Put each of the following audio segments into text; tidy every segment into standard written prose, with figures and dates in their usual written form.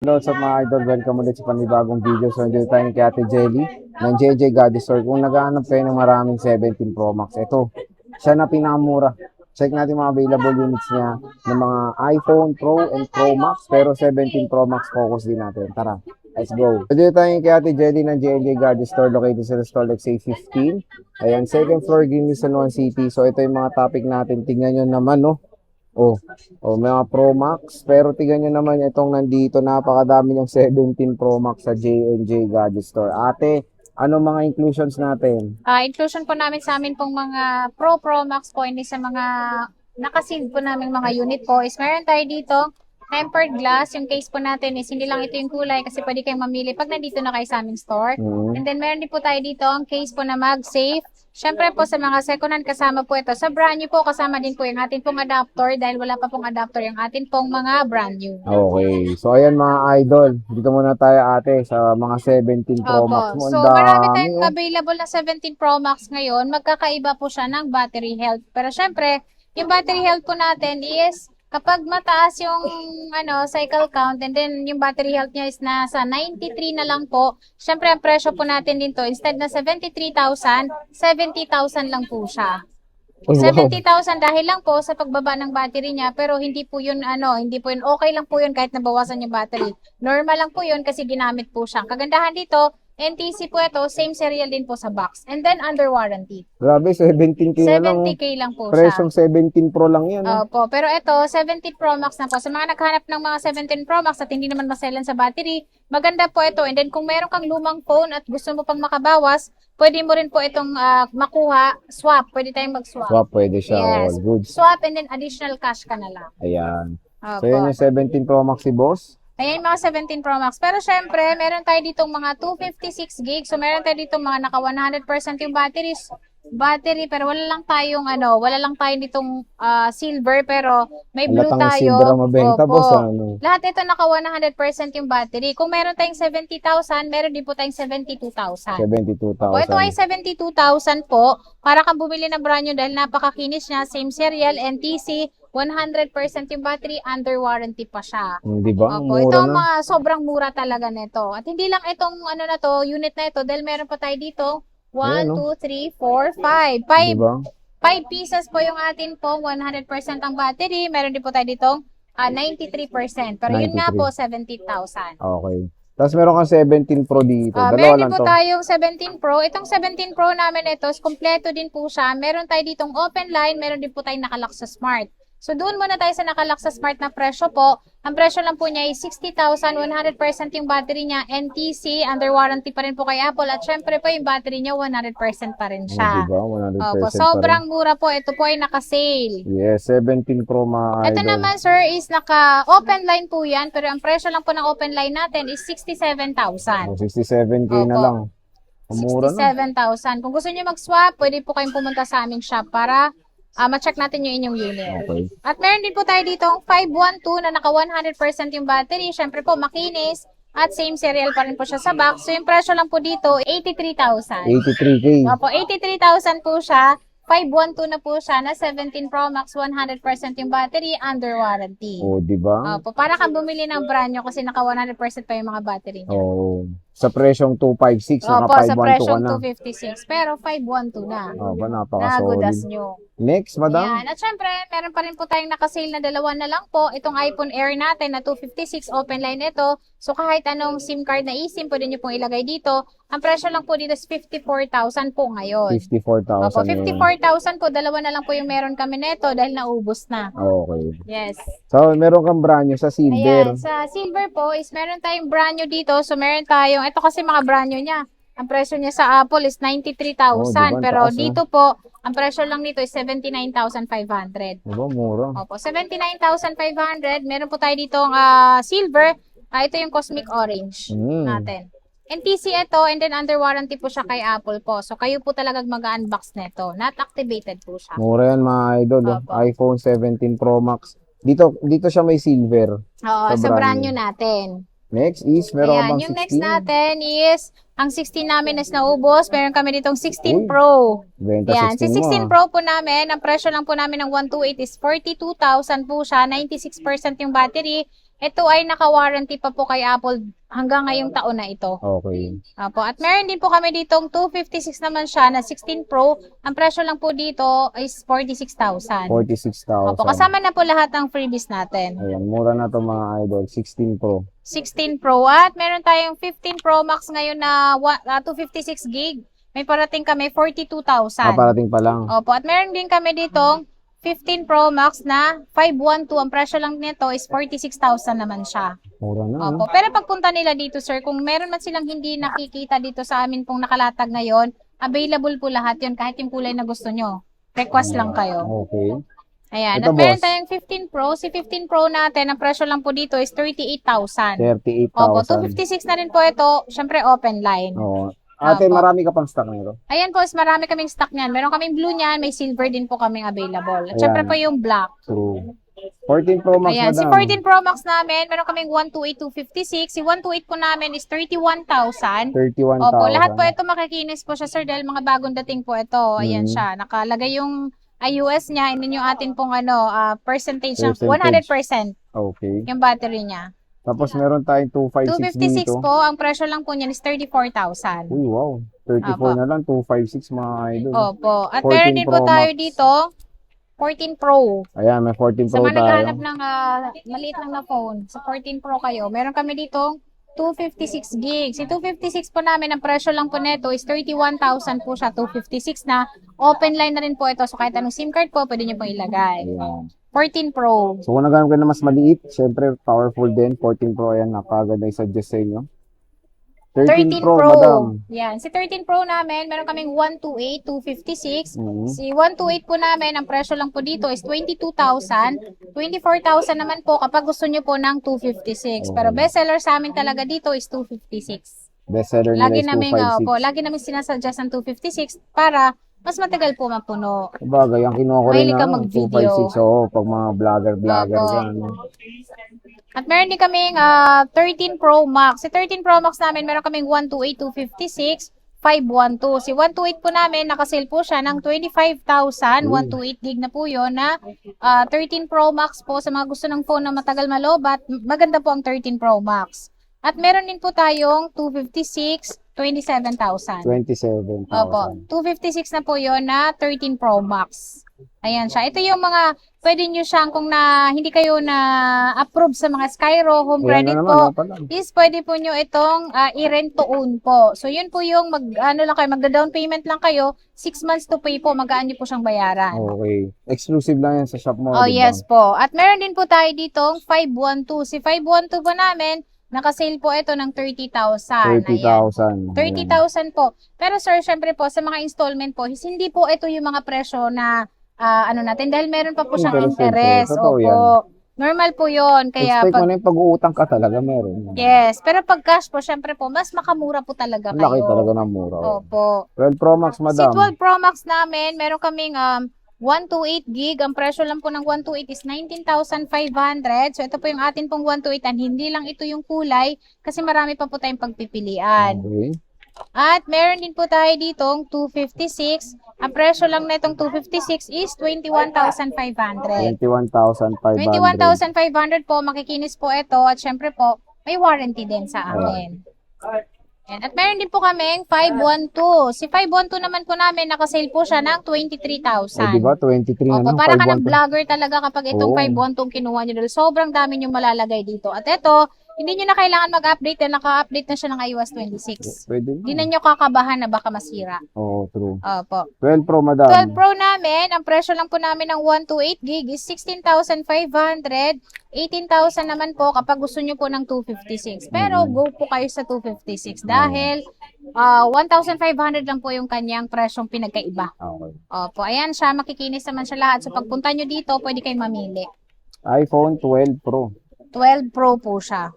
What's up mga idol? Welcome ulit sa panibagong video. So, nandito tayo kay Ate Jelly ng JJ Gadget Store. Kung naghahanap kayo ng maraming 17 Pro Max, ito, siya na pinakamura. Check natin mga available units niya ng mga iPhone Pro and Pro Max. Pero 17 Pro Max focus din natin. Tara, let's go. Nandito tayo kay Ate Jelly ng JJ Gadget Store located sa Starlex A15. Ayan, second floor, Green San Juan City. So, ito yung mga topic natin. Tingnan nyo naman, no? Mga Pro Max. Pero tingnan nyo naman itong nandito. Napakadami ng 17 Pro Max sa J&J Gadget Store. Ate, ano mga inclusions natin? Inclusion po namin sa amin pong mga Pro Max po, hindi sa mga nakaseal po namin mga unit po, is meron tayo dito tempered glass. Yung case po natin is hindi lang ito yung kulay kasi pwede kayong mamili pag nandito na kayo sa aming store. And then meron din po tayo dito ang case po na MagSafe. Syempre po sa mga second-hand kasama po ito. Sa brand new po kasama din po yung atin pong adapter dahil wala pa pong adapter yung atin pong mga brand new. Okay. So ayan mga idol, dito muna tayo ate sa mga 17 Pro Max mo. So marami tayong available na 17 Pro Max ngayon. Magkakaiba po siya ng battery health. Pero syempre, yung battery health po natin is kapag mataas yung cycle count and then yung battery health niya is nasa 93 na lang po, syempre ang presyo po natin dito, instead na 73,000, 70,000 lang po siya. 70,000 dahil lang po sa pagbaba ng battery niya, pero hindi po yun okay lang po yun kahit nabawasan yung battery. Normal lang po yun kasi ginamit po siya. Kagandahan dito, NTC po ito, same serial din po sa box. And then under warranty. Grabe, 17K na lang. 70K lang po siya. Presyong 17 Pro lang yan. Opo, pero ito, 17 Pro Max na po. Sa mga naghanap ng mga 17 Pro Max at hindi naman maselan sa battery, maganda po ito. And then kung meron kang lumang phone at gusto mo pang makabawas, pwede mo rin po itong makuha, swap. Pwede tayong mag-swap. Swap, pwede siya. Yes. All good. Swap and then additional cash ka na lang. Ayan. Opo. So yan yung 17 Pro Max si boss. Ayan yung mga 17 Pro Max. Pero syempre, meron tayo ditong mga 256 gig. So meron tayo ditong mga naka 100% yung battery, pero wala lang tayong ditong silver, pero may blue Halatang tayo. silver ang mabenta, Opo. boss, Lahat ito naka 100% yung battery. Kung meron tayong 70,000, meron din po tayong 72,000. 72,000. Opo, ito ay 72,000 po. Para kang bumili ng brand new dahil napakakinis niya. Same serial, NTC, 100% yung battery, under warranty pa siya. Di ba? Opo, Mura ito ang na. mga sobrang mura talaga nito. At hindi lang itong unit na ito dahil meron pa tayo dito 1, 2, 3, 4, 5. Diba? 5 pieces po yung atin pong 100% ang battery. Meron din po tayo ditong 93%. Pero yun nga 93. po, 70,000. Okay. Tapos meron kang 17 Pro dito. Dalawa Meron lang din po to. tayong 17 Pro. Itong 17 Pro namin ito, kompleto din po siya. Meron tayo ditong open line, meron din po tayong nakalock sa smart. So, doon muna tayo sa nakalock sa smart na presyo po. Ang presyo lang po niya ay 60,000, 100% yung battery niya, NTC, under warranty pa rin po kay Apple. At syempre po yung battery niya, 100% pa rin siya. Diba? 100% Opo, pa rin. sobrang mura po. Ito po ay naka-sale. Yes, 17 Pro mga Ito idol. naman, sir, is naka-open line po yan. Pero ang presyo lang po ng open line natin is 67,000. 67K na Opo. lang. Mura na. 67,000. Kung gusto niyo mag-swap, pwede po kayong pumunta sa aming shop para ma-check natin yung inyong unit. Okay. At meron din po tayo dito 512 na naka 100% yung battery. Syempre po, makinis. At same serial pa rin po siya sa box. So yung presyo lang po dito, 83,000. 83K. Opo, 83,000 po siya. 512 na po siya na 17 Pro Max, 100% yung battery, under warranty. Diba? Opo, para kang bumili ng brand nyo kasi naka 100% pa yung mga battery niya. Sa presyong 256, Opo, naka sa 512 ka presyong na. 256. Pero 512 na. Napaka-solid. nyo. Next, madam. Ayan. At syempre, meron pa rin po tayong nakasale na dalawa na lang po. Itong iPhone Air natin na 256 open line ito. So kahit anong SIM card na eSIM, pwede nyo pong ilagay dito. Ang presyo lang po dito is 54,000 po ngayon. 54,000. Opo, 54,000 po. Dalawa na lang po yung meron kami nito dahil naubos na. Okay. Yes. So, meron kang brand new sa silver. Ayan. Sa silver po is meron tayong brand new dito. So meron tayong, ito kasi mga brand new niya. Ang presyo niya sa Apple is 93,000. Diba? Pero Taas, dito po, ang presyo lang nito is 79,500. Diba? Mura. Opo, 79,500. Meron po tayo dito silver. Ito yung Cosmic Orange natin. NTC ito, and then under warranty po siya kay Apple po. So, kayo po talagang mag-unbox nito. Not activated po siya. Mura yan mga idol. Opo. iPhone 17 Pro Max. Dito siya may silver. Oo, sa brand new natin. Next is, meron ka Ayan, bang yung 16? next natin is, ang 16 namin is naubos. Meron kami ditong 16 Uy, Pro. Benta Ayan, 16 si mo, 16 Pro po namin, ang presyo lang po namin ng 128 is 42,000 po siya. 96% yung battery. Ito ay naka-warranty pa po kay Apple hanggang ngayong taon na ito. Okay. Opo. At meron din po kami ditong 256 naman siya na 16 Pro. Ang presyo lang po dito is 46,000. 46,000. Opo. Kasama na po lahat ng freebies natin. Ayan, mura na to mga idol. 16 Pro. 16 Pro. At meron tayong 15 Pro Max ngayon na 256 gig. May parating kami 42,000. Parating pa lang. Opo. At meron din kami ditong 15 Pro Max na 512. Ang presyo lang nito is 46,000 naman siya. Mura na. Opo. Pero pagpunta nila dito, sir, kung meron man silang hindi nakikita dito sa amin pong nakalatag ngayon, available po lahat yun kahit yung kulay na gusto nyo. Request lang kayo. Okay. Ayan. Ito, At meron boss. tayong 15 Pro. Si 15 Pro natin, ang presyo lang po dito is 38,000. 38,000. Opo. 256 na rin po ito. Syempre, open line. Oo. Ate, Opo. marami ka pang stock nito. Ayan po, marami kaming stock niyan. Meron kaming blue niyan, may silver din po kaming available. At Ayan. syempre po yung black. True. 14 Pro Max, Ayan, si madam. 14 Pro Max namin, meron kaming 128,256. Si 128 po namin is 31,000. 31,000. Opo, lahat po ito makikinis po siya, sir, dahil mga bagong dating po ito. Ayan Mhm. siya, nakalagay yung iOS niya, and then yung atin pong percentage, ng Percentage. 100% Okay. yung battery niya. Tapos meron tayong 256 256 dito. po, ang presyo lang po niyan is 34,000. Uy, wow. 34 Opo. na lang. 256 mga idol. Opo, at 14 meron din po Pro tayo Max. dito, 14 Pro. Ayan, may 14 Sa Pro mga tayo. naghahanap ng maliit lang na phone, sa 14 Pro kayo, meron kami dito 256 gigs. Si 256 po namin, ang presyo lang po nito is 31,000 po siya. 256 na. Open line na rin po ito. So kahit anong SIM card po, pwede nyo pong ilagay. Ayan. 14 Pro. So kung naghanap ka na mas maliit, syempre powerful din. 14 Pro yan, napaganda yung suggest sa inyo. 13 Pro, madam. Yan. Si 13 Pro namin, meron kaming 128, 256. Mhm. Si 128 po namin, ang presyo lang po dito is 22,000. 24,000 naman po kapag gusto nyo po ng 256. Pero best seller sa amin talaga dito is 256. Bestseller nila Lagi is namin, 256. lagi namin sinasuggest ng 256 para mas matagal po mapuno. Bagay, ang kinuha ko rin Mahilig ka na mag-video. 256. Oo, pag mga vlogger Opo. yan. At meron din kaming 13 Pro Max. Si 13 Pro Max namin, meron kaming 128, 256, 512. Si 128 po namin, nakasale po siya ng 25,000. 128 gig na po yun na 13 Pro Max po sa mga gusto ng phone na matagal malobat. Maganda po ang 13 Pro Max. At meron din po tayong 256, 27,000. 27,000. Opo, 256 na po yon na 13 Pro Max. Ayan siya. Ito yung mga, pwede nyo siyang kung hindi kayo na approve sa mga Skyro home Ayan credit na naman, po, pala. is pwede po nyo itong i-rent to own po. So yun po yung magda-down payment lang kayo, 6 months to pay po, magaan nyo po siyang bayaran. Okay. Exclusive lang yan sa shop mo, Oh, diba? yes po. At meron din po tayo ditong 512. Si 512 po namin, nakasale po ito ng 30,000. 30,000. 30,000 po. Pero sir, syempre po, sa mga installment po, hindi po ito yung mga presyo na natin dahil meron pa po siyang Interest, interest. totoo Opo. yan. Normal po yun. Kaya Expect mo na yung pag-uutang ka talaga, meron. yes. Pero pag cash po, syempre po, mas makamura po talaga Ang laki kayo. talaga ng mura. Opo. 12 Pro Max, Si madam. 12 Pro Max namin, meron kaming 128 gig. Ang presyo lang po ng 128 is 19,500. So, ito po yung atin pong 128. And hindi lang ito yung kulay kasi marami pa po tayong pagpipilian. Okay. At meron din po tayo ditong 256. Ang presyo lang na itong 256 is 21,500. 21,500. 21,500 po, makikinis po ito. At syempre po, may warranty din sa amin. Yan. At meron din po kaming 512. Si 512 naman po namin, nakasale po siya ng 23,000. Eh, diba? 23 na Opo, lang. para ka ng 512. vlogger talaga kapag itong Oo. 512 kinuha nyo dahil sobrang dami nyo malalagay dito. At ito, hindi nyo na kailangan mag-update na naka-update na siya ng iOS 26. Pwede Hindi na. na nyo kakabahan na baka masira. Oo, true. Opo. 12 Pro, madam. 12 Pro namin, ang presyo lang po namin ng 128 gig is 16,500. 18,000 naman po kapag gusto nyo po ng 256. Pero go po kayo sa 256 dahil 1,500 lang po yung kanyang presyong pinagkaiba. Okay. Opo, ayan siya, makikinis naman siya lahat. So pagpunta nyo dito, pwede kayo mamili. iPhone 12 Pro. 12 Pro po siya.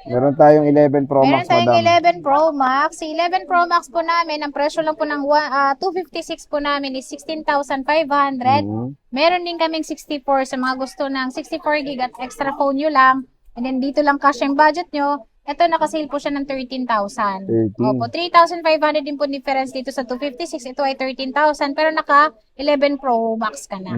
Meron tayong 11 Pro Meron Max, tayong madam. 11 Pro Max. Si 11 Pro Max po namin, ang presyo lang po ng 256 po namin is 16,500. Mhm. Meron din kaming 64 sa mga gusto ng 64 gig at extra phone nyo lang. And then dito lang cash yung budget nyo. Ito, nakasale po siya ng 13,000. 13. Opo, 3,500 din po difference dito sa 256. Ito ay 13,000. Pero naka 11 Pro Max ka na.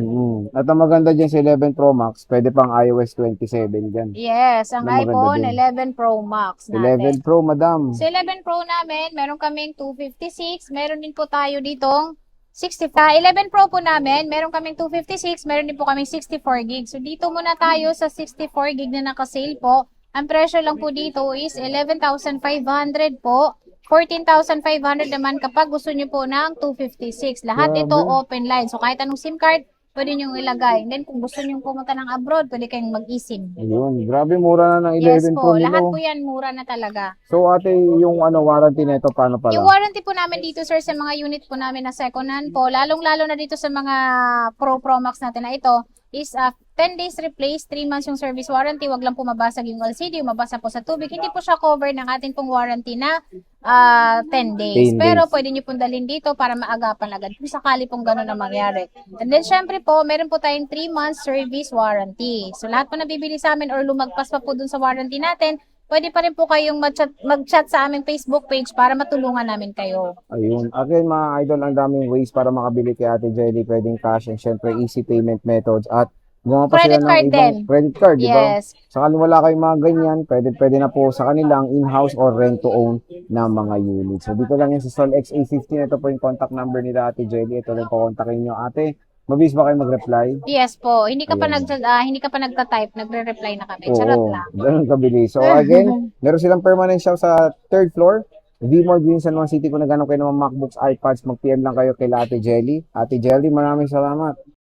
At ang maganda dyan sa 11 Pro Max, pwede pang iOS 27 dyan. Yes, ang Ang maganda iPhone din. 11 Pro Max natin. 11 Pro, madam. Sa 11 Pro namin, meron kaming 256. Meron din po tayo ditong 60. Sa 11 Pro po namin, meron kaming 256. Meron din po kaming 64 gig. So, dito muna tayo sa 64 gig na naka-sale po. Ang presyo lang po dito is 11,500 po. 14,500 naman kapag gusto nyo po ng 256. Lahat ito Grabe. open line. So, kahit anong SIM card, pwede nyo ilagay. And then, kung gusto nyo pumunta ng abroad, pwede kayong mag-eSIM. Ayun, grabe mura na ng 11 Yes Pro po, lahat nilo. po yan mura na talaga. So ate, yung warranty nito paano Yung pala? warranty po namin dito, sir, sa mga unit po namin na second hand po, lalong-lalo na dito sa mga Pro Max natin na ito, is 10 days replace, 3 months yung service warranty. Wag lang po mabasag yung LCD, mabasa po sa tubig. Hindi po siya cover ng ating pong warranty na 10 days. 10 Pero days. pwede nyo pong dalhin dito para maagapan agad kung sakali pong gano'n na mangyari. And then, syempre po, meron po tayong 3 months service warranty. So, lahat po na bibili sa amin or lumagpas pa po dun sa warranty natin, pwede pa rin po kayong mag-chat sa aming Facebook page para matulungan namin kayo. Ayun. Again, mga idol, ang daming ways para makabili kay Ate Jelly. Pwedeng cash and syempre easy payment methods. At gumawa pa Credit sila ng card ibang din. credit card, di ba? Yes. Sakali wala kayong mga ganyan, pwede na po sa kanilang in-house or rent-to-own na mga units. So, dito lang yan sa Sol XA15. Ito po yung contact number nila Ate Jelly. Ito lang po kontakin nyo. Ate, mabilis ba kayo mag-reply? Yes po. Hindi ka pa Ayan. hindi ka pa nagta-type, nagre-reply na kami. Charot Oo, lang. ganun kabilis. So again, meron silang permanent shop sa 3rd floor. V-Mall Green San Juan City. Kung naghanap kayo ng mga MacBooks, iPads, mag-PM lang kayo kay Ate Jelly. Ate Jelly, maraming salamat.